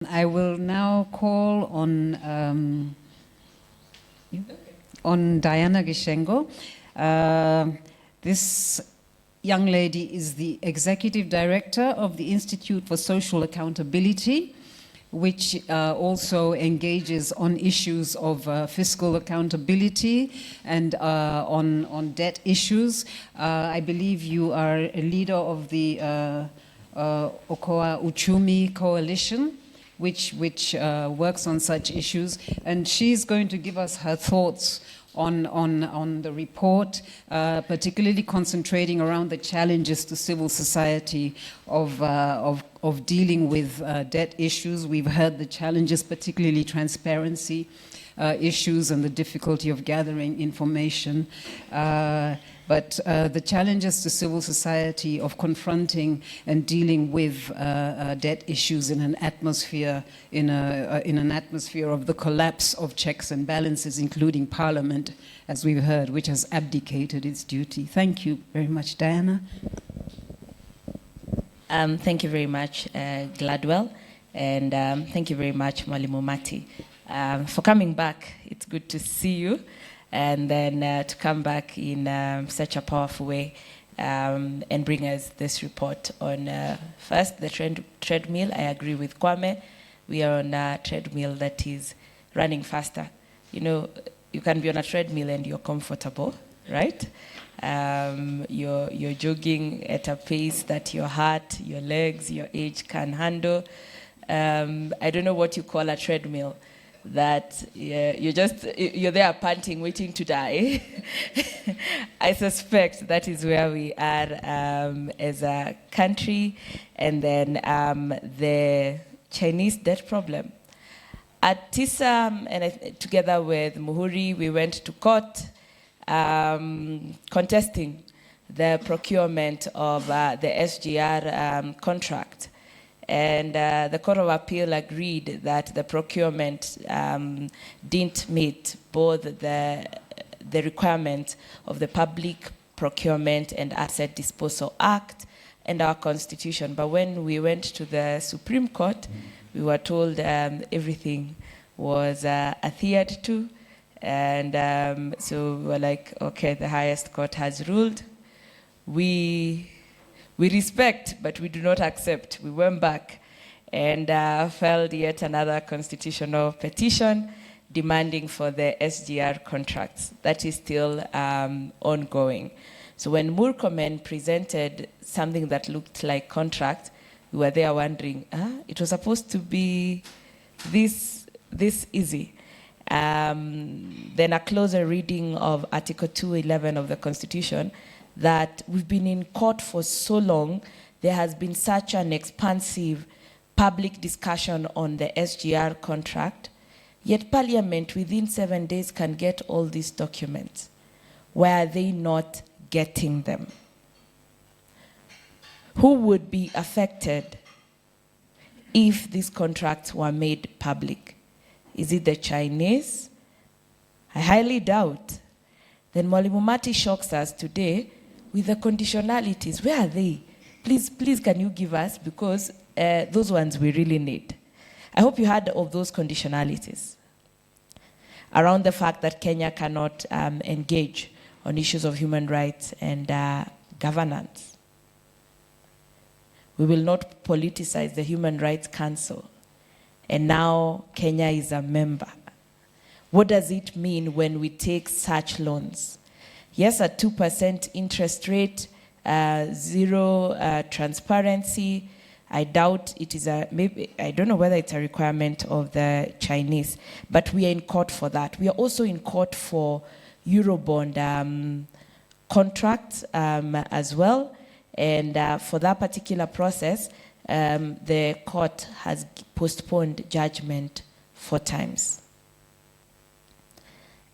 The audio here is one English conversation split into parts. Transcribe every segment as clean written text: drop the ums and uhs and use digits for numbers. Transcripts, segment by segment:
I will now call on Diana Gichengo. This young lady is the Executive Director of the Institute for Social Accountability, which also engages on issues of fiscal accountability and on debt issues. I believe you are a leader of the Okoa Uchumi Coalition, which works on such issues, and she's going to give us her thoughts on the report, particularly concentrating around the challenges to civil society of dealing with debt issues. We've heard the challenges, particularly transparency issues and the difficulty of gathering information. But the challenges to civil society of confronting and dealing with debt issues in an atmosphere of the collapse of checks and balances, including Parliament, as we've heard, which has abdicated its duty. Thank you very much, Diana. Thank you very much, Gladwell, and thank you very much, Mwalimu Mati, for coming back. It's good to see you. And then to come back in such a powerful way and bring us this report on, first, the treadmill. I agree with Kwame. We are on a treadmill that is running faster. You know, you can be on a treadmill and you're comfortable, right? You're jogging at a pace that your heart, your legs, your age can handle. I don't know what you call a treadmill. That you're there panting, waiting to die. I suspect that is where we are as a country. And then the Chinese debt problem. At TISA, and together with Muhuri, we went to court contesting the procurement of the SGR contract. And the Court of Appeal agreed that the procurement didn't meet both the requirements of the Public Procurement and Asset Disposal Act and our Constitution. But when we went to the Supreme Court, we were told everything was adhered to. And so we were like, okay, the highest court has ruled. We respect, but we do not accept. We went back and filed yet another constitutional petition demanding for the SGR contracts. That is still ongoing. So when Murkomen presented something that looked like contract, we were there wondering, it was supposed to be this easy. Then a closer reading of Article 211 of the Constitution, that we've been in court for so long, there has been such an expansive public discussion on the SGR contract, yet Parliament within 7 days can get all these documents. Why are they not getting them? Who would be affected if these contracts were made public? Is it the Chinese? I highly doubt. Then Mwalimu Mati shocks us today with the conditionalities. Where are they? Please can you give us, because those ones we really need. I hope you heard of those conditionalities around the fact that Kenya cannot engage on issues of human rights and governance. We will not politicize the Human Rights Council. And now Kenya is a member. What does it mean when we take such loans? Yes, a 2% interest rate, zero transparency. I doubt it is maybe, I don't know whether it's a requirement of the Chinese, but we are in court for that. We are also in court for Eurobond contracts as well. And for that particular process, the court has postponed judgment 4 times.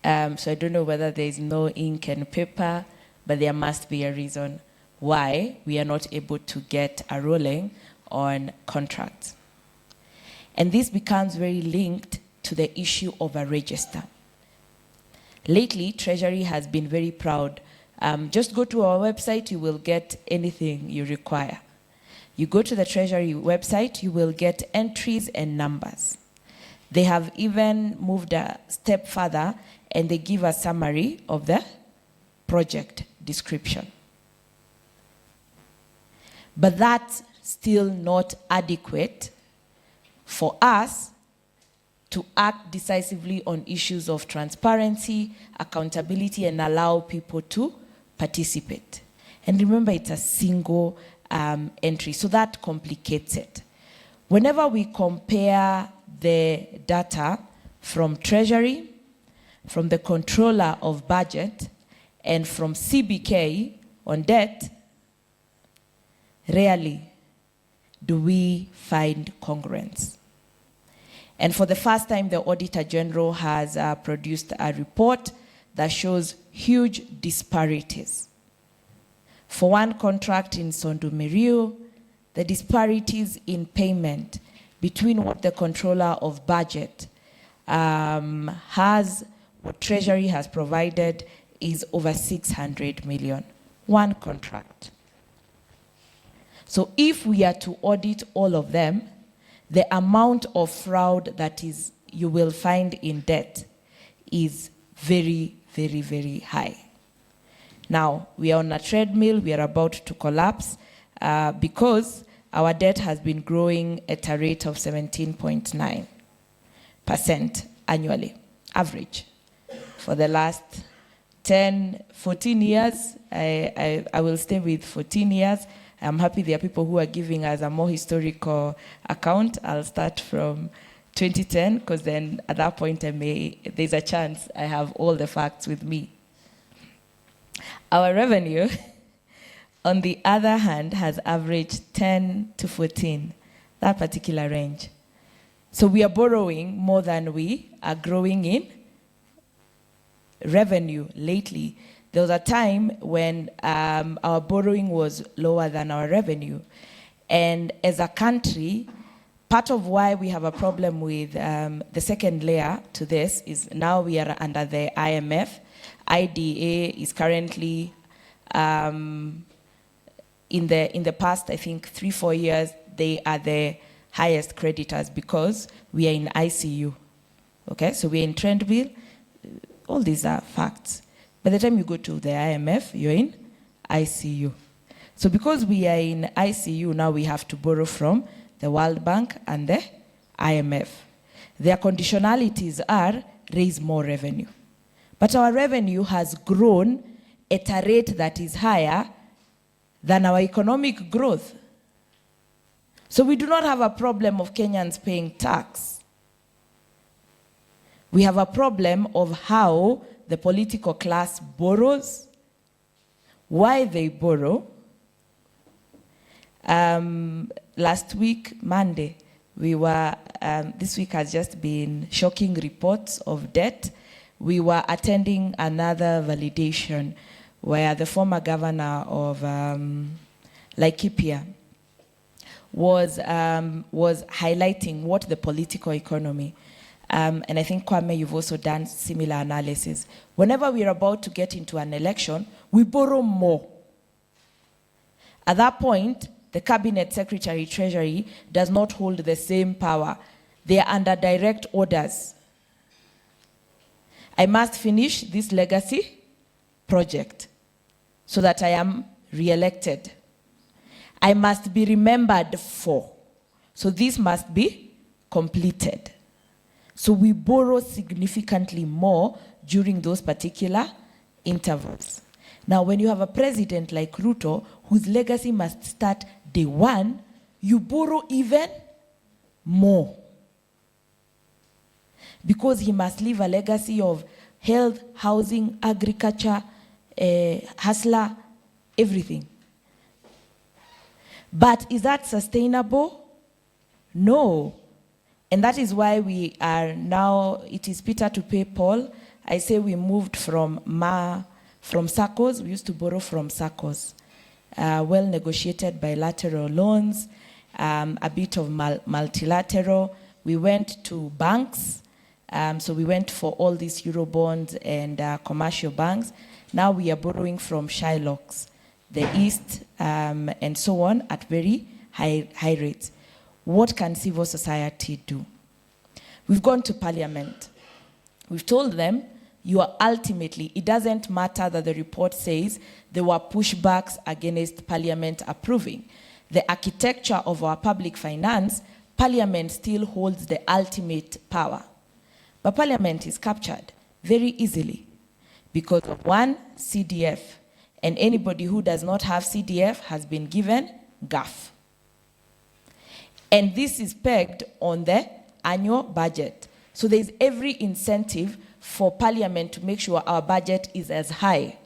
So I don't know whether there is no ink and paper, but there must be a reason why we are not able to get a ruling on contracts. And this becomes very linked to the issue of a register. Lately, Treasury has been very proud. Just go to our website, you will get anything you require. You go to the Treasury website, you will get entries and numbers. They have even moved a step further, and they give a summary of the project description. But that's still not adequate for us to act decisively on issues of transparency, accountability, and allow people to participate. And remember, it's a single entry, so that complicates it. Whenever we compare the data from Treasury, from the Controller of Budget, and from CBK on debt, rarely do we find congruence. And for the first time, the Auditor General has produced a report that shows huge disparities. For one contract in Sondu Miriu, the disparities in payment between what the Controller of Budget has, what Treasury has provided, is over 600 million. One contract. So if we are to audit all of them, the amount of fraud that you will find in debt is very, very, very high. Now, we are on a treadmill. We are about to collapse because our debt has been growing at a rate of 17.9% annually, average. For the last 10, 14 years, I will stay with 14 years. I'm happy there are people who are giving us a more historical account. I'll start from 2010, because then at that point there's a chance I have all the facts with me. Our revenue, on the other hand, has averaged 10 to 14, that particular range. So we are borrowing more than we are growing in revenue lately. There was a time when our borrowing was lower than our revenue. And as a country, part of why we have a problem with the second layer to this is now we are under the IMF. IDA is currently, in the past, I think 3-4 years, they are the highest creditors because we are in ICU. Okay, so we are in Treadmill. All these are facts. By the time you go to the IMF, you're in ICU. So because we are in ICU, now we have to borrow from the World Bank and the IMF. Their conditionalities are raise more revenue. But our revenue has grown at a rate that is higher than our economic growth. So we do not have a problem of Kenyans paying tax. We have a problem of how the political class borrows, why they borrow. Last week, Monday, this week has just been shocking reports of debt. We were attending another validation where the former governor of Laikipia was highlighting what the political economy, and I think, Kwame, you've also done similar analysis. Whenever we're about to get into an election, we borrow more. At that point, the Cabinet Secretary Treasury does not hold the same power. They are under direct orders. I must finish this legacy project so that I am re-elected. I must be remembered for. So this must be completed. So we borrow significantly more during those particular intervals. Now, when you have a president like Ruto, whose legacy must start day one, you borrow even more. Because he must leave a legacy of health, housing, agriculture, hustler, everything. But is that sustainable? No. And that is why we are now, it is Peter to pay Paul. I say we moved from SACCOs. We used to borrow from SACCOs. Well-negotiated bilateral loans, a bit of multilateral. We went to banks. So we went for all these Eurobonds and commercial banks. Now we are borrowing from Shylocks, the East, and so on, at very high rates. What can civil society do? We've gone to Parliament. We've told them, you are ultimately, it doesn't matter that the report says there were pushbacks against Parliament approving. The architecture of our public finance, Parliament still holds the ultimate power. But Parliament is captured very easily because of one, CDF. And anybody who does not have CDF has been given GAF. And this is pegged on the annual budget. So there's every incentive for Parliament to make sure our budget is as high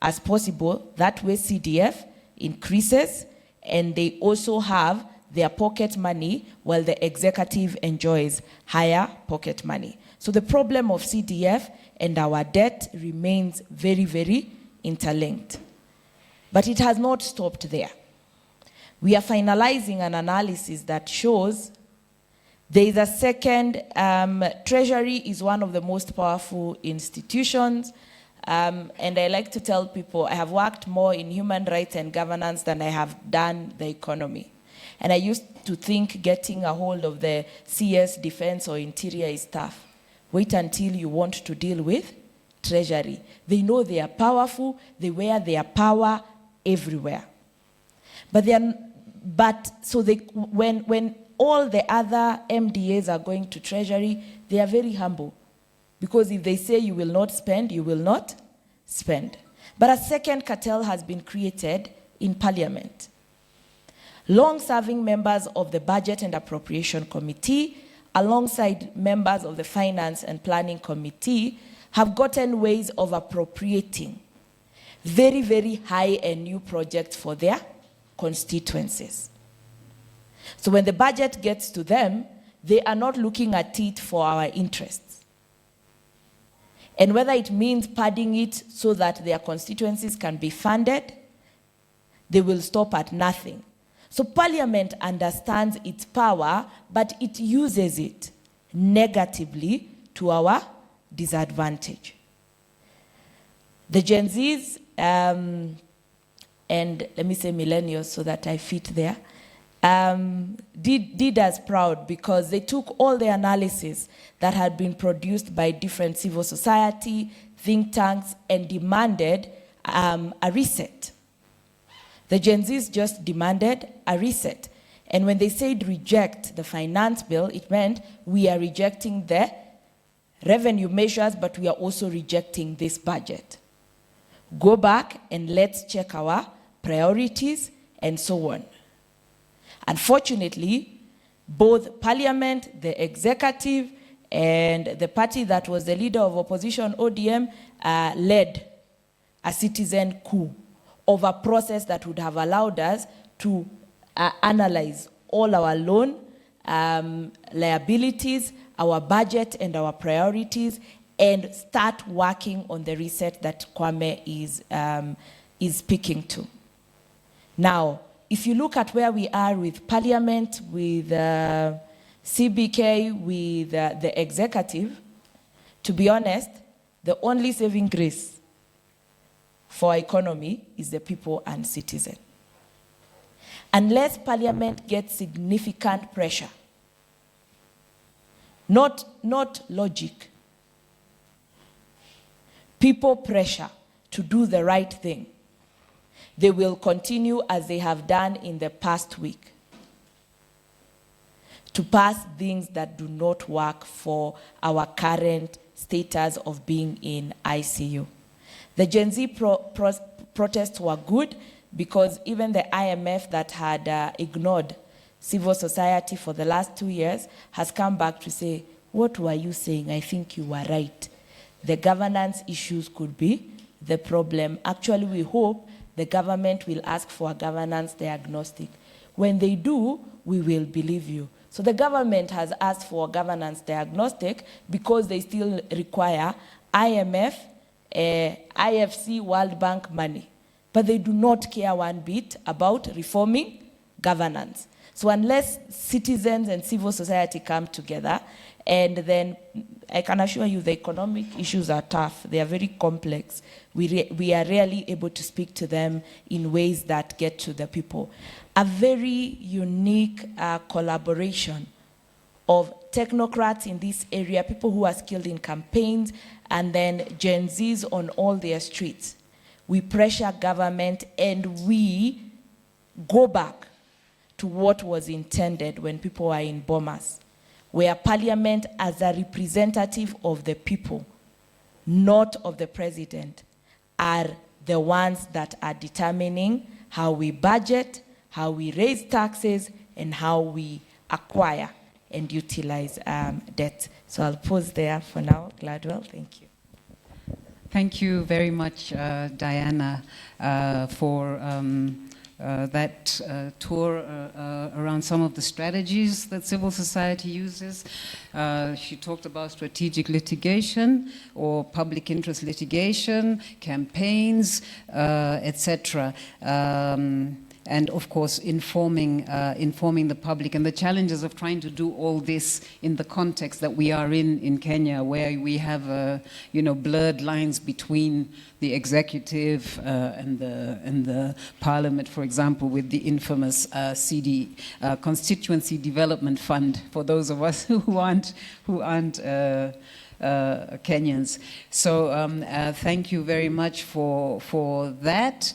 as possible. That way CDF increases, and they also have their pocket money while the executive enjoys higher pocket money. So the problem of CDF and our debt remains very, very interlinked. But it has not stopped there. We are finalizing an analysis that shows there is a second, Treasury is one of the most powerful institutions, and I like to tell people I have worked more in human rights and governance than I have done the economy. And I used to think getting a hold of the CS, defense, or interior is tough. Wait until you want to deal with Treasury. They know they are powerful, they wear their power everywhere. But when all the other MDAs are going to Treasury, they are very humble. Because if they say you will not spend, you will not spend. But a second cartel has been created in Parliament. Long-serving members of the Budget and Appropriation Committee, alongside members of the Finance and Planning Committee, have gotten ways of appropriating very, very high and new projects for their constituencies. So when the budget gets to them, they are not looking at it for our interests. And whether it means padding it so that their constituencies can be funded, they will stop at nothing. So Parliament understands its power, but it uses it negatively to our disadvantage. The Gen Zs, and let me say millennials so that I fit there, did us proud because they took all the analysis that had been produced by different civil society, think tanks, and demanded a reset. The Gen Zs just demanded a reset. And when they said reject the finance bill, it meant we are rejecting the revenue measures, but we are also rejecting this budget. Go back and let's check our priorities and so on. Unfortunately, both Parliament, the executive, and the party that was the leader of opposition, ODM, led a citizen coup of a process that would have allowed us to analyze all our loan liabilities, our budget, and our priorities, and start working on the reset that Kwame is speaking to. Now, if you look at where we are with Parliament, with CBK, with the executive, to be honest, the only saving grace for our economy is the people and citizen. Unless Parliament gets significant pressure, not logic, people pressure to do the right thing, they will continue as they have done in the past week to pass things that do not work for our current status of being in ICU. The Gen Z protests were good because even the IMF that had ignored civil society for the last 2 years has come back to say, what were you saying? I think you were right. The governance issues could be the problem. Actually, we hope the government will ask for a governance diagnostic. When they do, we will believe you. So the government has asked for a governance diagnostic because they still require IMF, IFC, World Bank money. But they do not care one bit about reforming governance. So unless citizens and civil society come together and then I can assure you the economic issues are tough. They are very complex. We are rarely able to speak to them in ways that get to the people. A very unique collaboration of technocrats in this area, people who are skilled in campaigns, and then Gen Zs on all their streets. We pressure government and we go back to what was intended when people were in Bomas, where parliament as a representative of the people, not of the president, are the ones that are determining how we budget, how we raise taxes, and how we acquire and utilize debt. So I'll pause there for now. Gladwell, thank you. Thank you very much, Diana, for that tour around some of the strategies that civil society uses. She talked about strategic litigation or public interest litigation, campaigns, etc. And of course, informing the public and the challenges of trying to do all this in the context that we are in Kenya, where we have blurred lines between the executive and the parliament, for example, with the infamous CD, Constituency Development Fund, for those of us who aren't Kenyans. So thank you very much for that.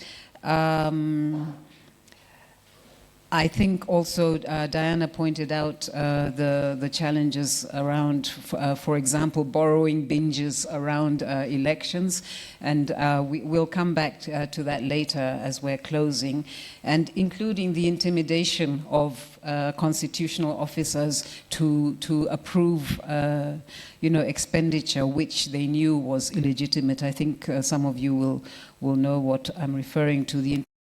I think also Diana pointed out the challenges around, for example, borrowing binges around elections, and we'll come back to that later as we're closing, and including the intimidation of constitutional officers to approve expenditure which they knew was illegitimate. I think some of you will know what I'm referring to. The